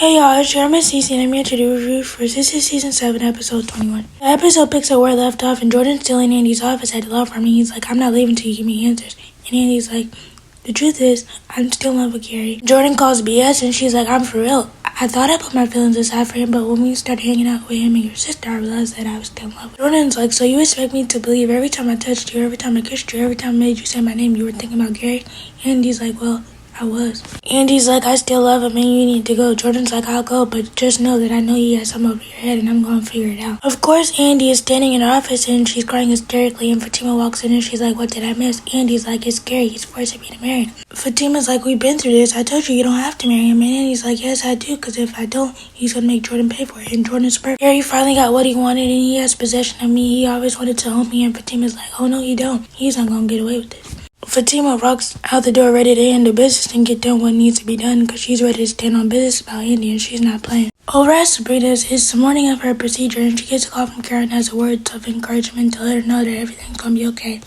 Hey y'all, it's your Missniecytv and I'm here to do a review for Sistas Season 7, Episode 21. The episode picks up where it left off and Jordan's still in Andy's office at the law firm and he's like, I'm not leaving till you give me answers. And Andy's like, the truth is, I'm still in love with Gary. Jordan calls BS and she's like, I'm for real. I thought I put my feelings aside for him, but when we started hanging out with him and your sister, I realized that I was still in love with him. Jordan's like, so you expect me to believe every time I touched you, every time I kissed you, every time I made you say my name, you were thinking about Gary? Andy's like, well, I was. Andy's like, I still love him and you need to go. Jordan's like, I'll go, but just know that I know he has something over your head and I'm going to figure it out. Of course, Andy is standing in her office and she's crying hysterically and Fatima walks in and she's like, what did I miss? Andy's like, it's scary. He's forcing me to marry him. Fatima's like, we've been through this. I told you don't have to marry him. And Andy's like, yes, I do, because if I don't, he's going to make Jordan pay for it. And Jordan's perfect. Gary finally got what he wanted and he has possession of me. He always wanted to own me and Fatima's like, oh no, you don't. He's not going to get away with this. Fatima walks out the door ready to handle business and get done what needs to be done because she's ready to stand on business about Andy and she's not playing. Over at Sabrina's, it's the morning of her procedure and she gets a call from Karen as a word of encouragement to let her know that everything's going to be okay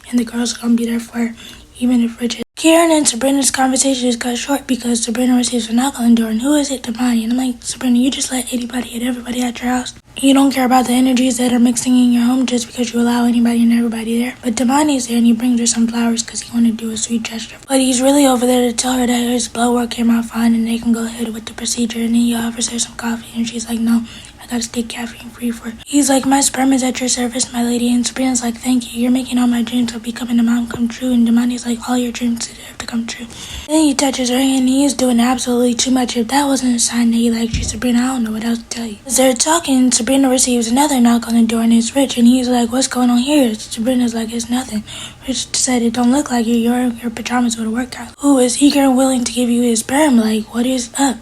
and the girls are going to be there for her, even if Richard. Karen and Sabrina's conversation is cut short because Sabrina receives a knock on the door and who is it? Tamani. And I'm like, Sabrina, you just let anybody and everybody at your house. You don't care about the energies that are mixing in your home just because you allow anybody and everybody there. But Tamani is there and he brings her some flowers because he wanted to do a sweet gesture. But he's really over there to tell her that his blood work came out fine and they can go ahead with the procedure. And then he offers her some coffee and she's like, no, I gotta stay caffeine free for it. He's like, my sperm is at your service, my lady. And Sabrina's like, thank you. You're making all my dreams of becoming a mom come true. And Damani's like, all your dreams deserve to come true. Then he touches her and he is doing absolutely too much. If that wasn't a sign that he likes you, Sabrina, I don't know what else to tell you. As they're talking, Sabrina receives another knock on the door and it's Rich. And he's like, what's going on here? Sabrina's like, it's nothing. Rich said, it don't look like you. Your pajamas would have worked out. Who is eager and willing to give you his sperm? Like, what is up?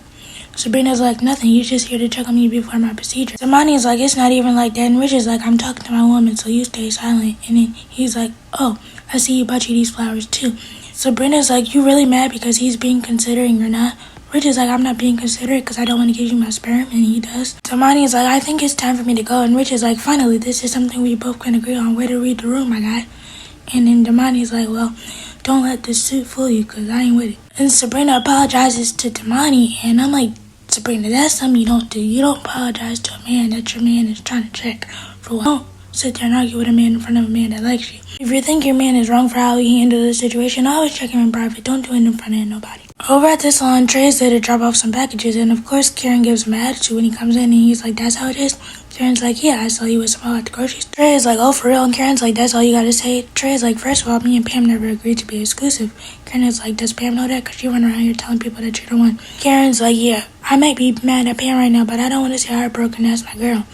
Sabrina's like, nothing, you're just here to check on me before my procedure. Tamani's like, it's not even like that. And Rich is like, I'm talking to my woman, so you stay silent. And then he's like, oh, I see you bought you these flowers too. Sabrina's like, you really mad because he's being considerate or not? Rich is like, I'm not being considerate because I don't want to give you my sperm, and he does. Tamani's like, I think it's time for me to go. And Rich is like, finally, this is something we both can agree on. Way to read the room, my guy. And then Damani's like, well, don't let this suit fool you because I ain't with it. And Sabrina apologizes to Tamani, and I'm like, Sabrina, that's something you don't do. You don't apologize to a man that your man is trying to check for what. Don't sit there and argue with a man in front of a man that likes you. If you think your man is wrong for how he handled the situation, always check him in private. Don't do it in front of nobody. Over at the salon, Trey's there to drop off some packages, and of course Karen gives him an attitude when he comes in, and he's like, that's how it is? Karen's like, yeah, I saw you with some at the grocery store. Trey is like, oh, for real? And Karen's like, that's all you gotta say? Trey is like, first of all, me and Pam never agreed to be exclusive. Karen is like, does Pam know that? Because you run around here telling people that you're the one. Karen's like, yeah, I might be mad at Pam right now, but I don't want to see her heartbroken. That's my girl.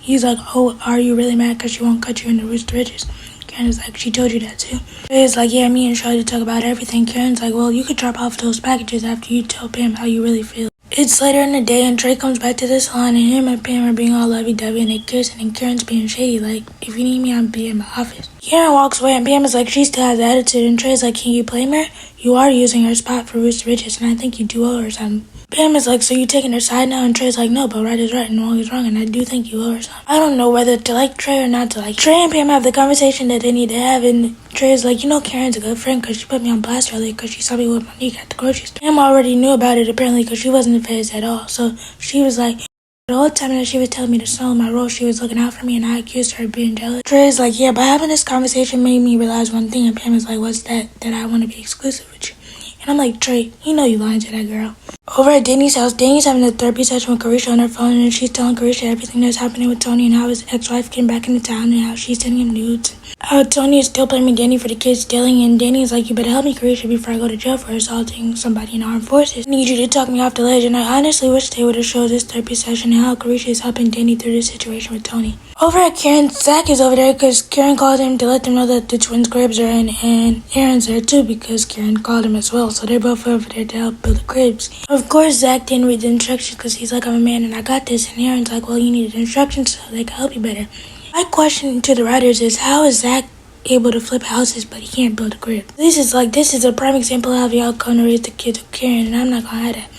He's like, oh, are you really mad because she won't cut you in the roots to riches? Karen's like, she told you that too. Trey's like, yeah, me and Charlie talk about everything. Karen's like, well, you could drop off those packages after you tell Pam how you really feel. It's later in the day and Trey comes back to the salon and him and Pam are being all lovey-dovey and they kiss and Karen's being shady like, if you need me, I'll be in my office. Karen walks away and Pam is like, she still has attitude and Trey's like, can you blame her? You are using her spot for roots to riches and I think you do owe her something. Pam is like, so you taking her side now? And Trey's like, no, but right is right and wrong is wrong and I do think you owe her something. I don't know whether to like Trey or not to like. Trey and Pam have the conversation that they need to have and Trey's like, you know Karen's a good friend because she put me on blast earlier because she saw me with Monique at the grocery store. Pam already knew about it apparently because she wasn't in phase at all. So she was like, the whole time that she was telling me to sell my role, she was looking out for me and I accused her of being jealous. Trey's like, yeah, but having this conversation made me realize one thing and Pam is like, what's that? That I want to be exclusive with you. And I'm like, Trey, you know you lying to that girl. Over at Danny's house, Danny's having a therapy session with Carisha on her phone and she's telling Carisha everything that's happening with Tony and how his ex-wife came back into town and how she's sending him nudes. How Tony is still blaming Danny for the kids stealing and Danny's like, you better help me, Carisha, before I go to jail for assaulting somebody in the armed forces. I need you to talk me off the ledge and I honestly wish they would have showed this therapy session and how Carisha is helping Danny through this situation with Tony. Over at Karen, Zach is over there because Karen called him to let them know that the twins' cribs are in and Aaron's there too because Karen called him as well. So they're both over there to help build the cribs. Of course, Zach didn't read the instructions because he's like, I'm a man and I got this. And Aaron's like, well, you needed instructions so they can help you better. My question to the writers is, how is Zach able to flip houses but he can't build a crib? This is a prime example of how y'all gonna raise the kids with Karen and I'm not gonna have that.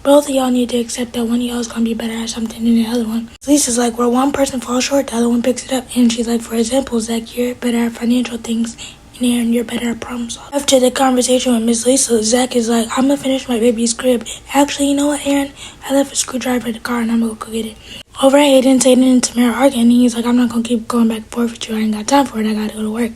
Both of y'all need to accept that one of y'all is gonna be better at something than the other one. Lisa's like, where one person falls short, the other one picks it up. And she's like, for example, Zach, you're better at financial things and you're better at problem solving. After the conversation with Miss Lisa, Zach is like, I'm gonna finish my baby's crib. Actually, you know what, Aaron? I left a screwdriver in the car and I'm gonna go get it. Over at Hayden and Tamar arguing, and he's like, I'm not gonna keep going back and forth with you. I ain't got time for it. I gotta go to work.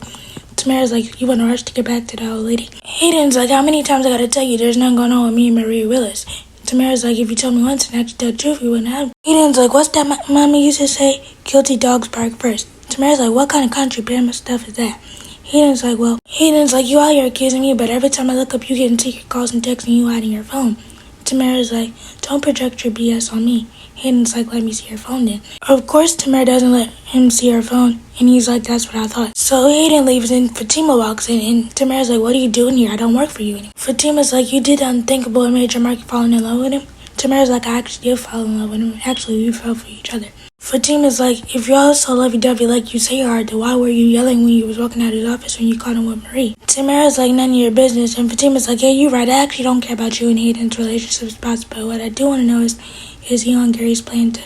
Tamara's like, you wanna rush to get back to the old lady? Hayden's like, how many times I gotta tell you there's nothing going on with me and Marie Willis? Tamara's like, if you told me once and actually tell the truth, you wouldn't have. Hayden's like, what's that mommy used to say? Guilty dogs bark first. Tamara's like, what kind of country Bama stuff is that? Hayden's like, you out here accusing me, but every time I look up, you getting secret calls and texting you hiding your phone. Tamara's like, don't project your BS on me. Hayden's like, let me see your phone then. Of course, Tamara doesn't let him see her phone, and he's like, that's what I thought. So Hayden leaves, and Fatima walks in, and Tamara's like, what are you doing here? I don't work for you anymore. Fatima's like, you did the unthinkable and made your market falling in love with him. Tamara's like, I actually did fall in love with him. Actually, we fell for each other. Fatima's like, if you're all so lovey-dovey like you say you are, then why were you yelling when you was walking out of his office when you caught him with Marie? Tamara's like, none of your business, and Fatima's like, yeah, you're right, I actually don't care about you and Hayden's relationship spots, but what I do want to know is he on Gary's plan to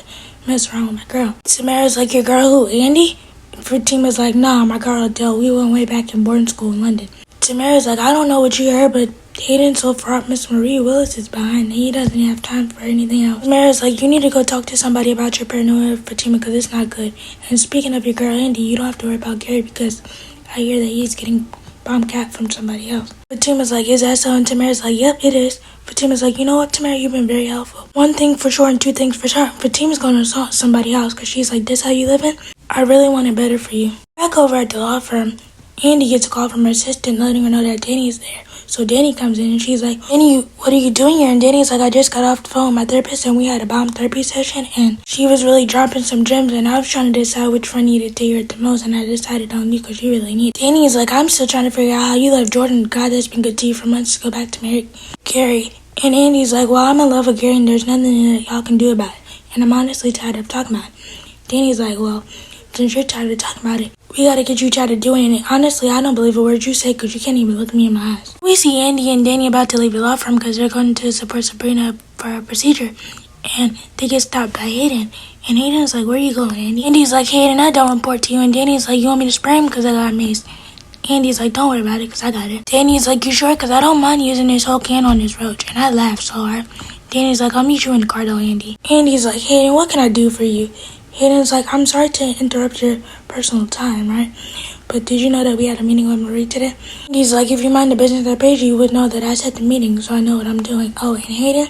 mess around with my girl? Tamara's like, your girl who, Andy? Fatima's like, nah, my girl Adele, we went way back in boarding school in London. Tamara's like, I don't know what you heard, but Hayden so far Miss Marie Willis is behind. He doesn't have time for anything else. Tamara's like, you need to go talk to somebody about your paranoia, Fatima, because it's not good. And speaking of your girl Andy, you don't have to worry about Gary because I hear that he's getting bomb cat from somebody else. Fatima's like, is that so? And Tamara's like, yep, it is. Fatima's like, you know what, Tamara, you've been very helpful. One thing for sure and two things for sure. Fatima's going to assault somebody else because she's like, this how you living? I really want it better for you. Back over at the law firm, Andy gets a call from her assistant letting her know that Danny's there. So Danny comes in and she's like, Danny, what are you doing here? And Danny's like, I just got off the phone with my therapist and we had a bomb therapy session and she was really dropping some gems and I was trying to decide which one needed to hear it the most and I decided on you because you really need it. Danny's like, I'm still trying to figure out how you left Jordan, the guy that's been good to you for months, to go back to marry Gary. And Andy's like, well, I'm in love with Gary and there's nothing that y'all can do about it. And I'm honestly tired of talking about it. Danny's like, well, since you're tired of talking about it, we gotta get you tired of doing it. Honestly, I don't believe a word you say because you can't even look me in my eyes. We see Andy and Danny about to leave the law firm because they're going to support Sabrina for a procedure. And they get stopped by Hayden. And Hayden's like, where are you going, Andy? Andy's like, Hayden, I don't report to you. And Danny's like, you want me to spray him because I got maced? Andy's like, don't worry about it because I got it. Danny's like, you sure? Because I don't mind using this whole can on this roach. And I laughed so hard. Danny's like, I'll meet you in the car though, Andy. Andy's like, Hayden, what can I do for you? Hayden's like, I'm sorry to interrupt your personal time, right? But did you know that we had a meeting with Marie today? He's like, if you mind the business that pays you would know that I set the meeting, so I know what I'm doing. Oh, and Hayden,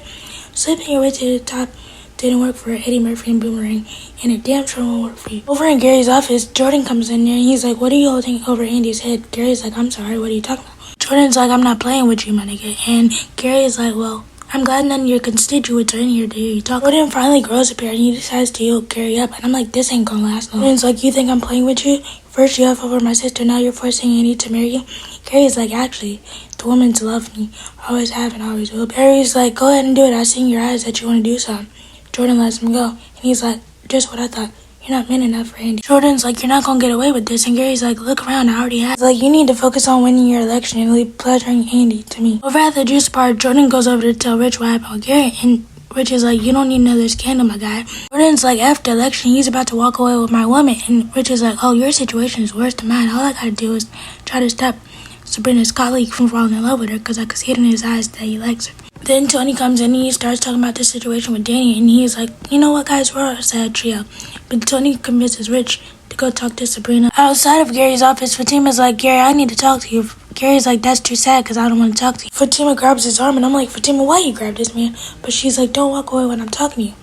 slipping your way to the top didn't work for Eddie Murphy and Boomerang, and it damn sure won't work for you. Over in Gary's office, Jordan comes in there, and he's like, what are you holding over Andy's head? Gary's like, I'm sorry, what are you talking about? Jordan's like, I'm not playing with you, my nigga. And Gary's like, well, I'm glad none of your constituents are in here to hear you talk. Jordan finally grows up here and he decides to yoke Gary up. And I'm like, this ain't gonna last long. Jordan's like, you think I'm playing with you? First you have over my sister, now you're forcing Andy to marry you? Gary's like, actually, the woman's love me. Always have and always will. Gary's like, go ahead and do it. I see in your eyes that you want to do something. Jordan lets him go. And he's like, just what I thought. You're not man enough for Andy. Jordan's like, you're not gonna get away with this. And Gary's like, look around, I already have. He's like, you need to focus on winning your election and leave pleasuring Andy to me. Over at the juice bar, Jordan goes over to tell Rich what happened with Gary, and Rich is like, you don't need another scandal, my guy. Jordan's like, after the election, he's about to walk away with my woman. And Rich is like, oh, your situation is worse than mine. All I gotta do is try to stop Sabrina's colleague from falling in love with her because I could see it in his eyes that he likes her. Then Tony comes in and he starts talking about this situation with Danny, and he's like, you know what, guys, we're a sad trio. But Tony convinces Rich to go talk to Sabrina. Outside of Gary's office, Fatima's like, Gary, I need to talk to you. Gary's like, that's too sad because I don't want to talk to you. Fatima grabs his arm, and I'm like, Fatima, why you grab this man? But she's like, don't walk away when I'm talking to you.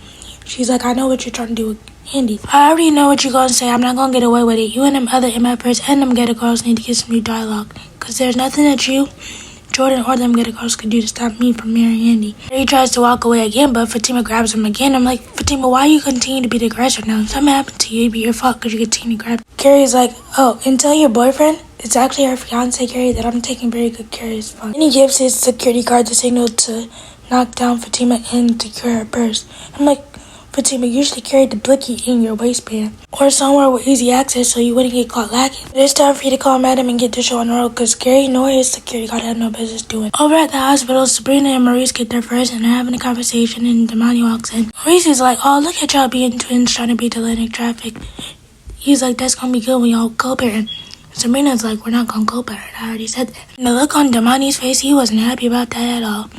She's like, I know what you're trying to do with Andy. I already know what you're going to say. I'm not going to get away with it. You and them other MFers and them ghetto girls need to get some new dialogue. Because there's nothing that you, Jordan, or them ghetto girls could do to stop me from marrying Andy. He tries to walk away again, but Fatima grabs him again. I'm like, Fatima, why you continue to be the aggressor now? If something happened to you, it'd be your fault because you continue to grab him. Gary's like, oh, and tell your boyfriend, it's actually our fiance, Gary, that I'm taking very good care of his phone. Then he gives his security guard the signal to knock down Fatima and secure her purse. I'm like, Fatima, usually carry the blicky in your waistband or somewhere with easy access so you wouldn't get caught lacking. But it's time for you to call Madam and get the show on the road because Gary nor his security guard had no business doing. Over at the hospital, Sabrina and Maurice get there first and they're having a conversation, and Damani walks in. Maurice is like, oh, look at y'all being twins trying to beat Atlantic traffic. He's like, that's gonna be good when y'all co-parent. Sabrina's like, we're not gonna go by it. I already said that. And the look on Damani's face, he wasn't happy about that at all.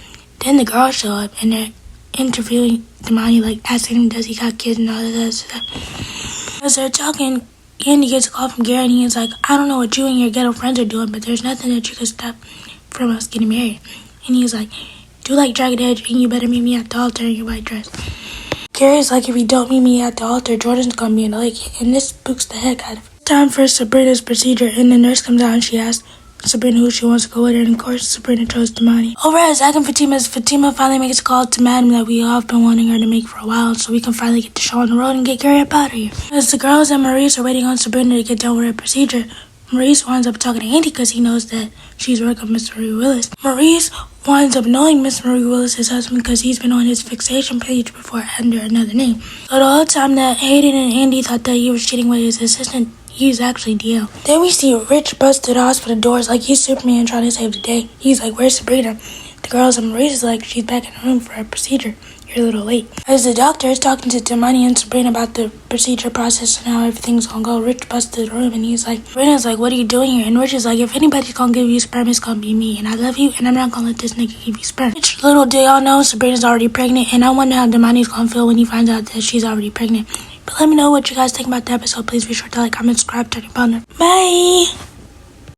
Then the girls show up and they're interviewing Damani, like asking him, does he got kids and all that stuff. As they're talking, Andy gets a call from Gary and he's like, I don't know what you and your ghetto friends are doing, but there's nothing that you can stop from us getting married. And he's like, do like Jagged Edge and you better meet me at the altar in your white dress. Gary's like, if you don't meet me at the altar, Jordan's gonna be in the lake, and this spooks the heck out of him. Time for Sabrina's procedure, and the nurse comes out and she asks Sabrina who she wants to go with her, and of course Sabrina chose Damani. Over at Zach and Fatima finally makes a call to Madam that we all have been wanting her to make for a while, so we can finally get the show on the road and get Gary up out of here. As the girls and Maurice are waiting on Sabrina to get done with her procedure, Maurice winds up talking to Andy because he knows that she's working with Miss Marie Willis. Maurice winds up knowing Miss Marie Willis' husband because he's been on his fixation page before under another name. So the whole time that Hayden and Andy thought that he was cheating with his assistant, he's actually DL. Then we see Rich bust through the hospital doors like he's Superman trying to save the day. He's like, where's Sabrina? The girls and Maurice is like, she's back in the room for her procedure. You're a little late. As the doctor is talking to Damani and Sabrina about the procedure process and how everything's gonna go, Rich busts through the room and he's like, Sabrina's like, what are you doing here? And Rich is like, if anybody's gonna give you sperm, it's gonna be me. And I love you, and I'm not gonna let this nigga give you sperm. Which, little do y'all know, Sabrina's already pregnant, and I wonder how Damani's gonna feel when he finds out that she's already pregnant. But let me know what you guys think about the episode. Please be sure to like, comment, subscribe, turn your bell. Bye!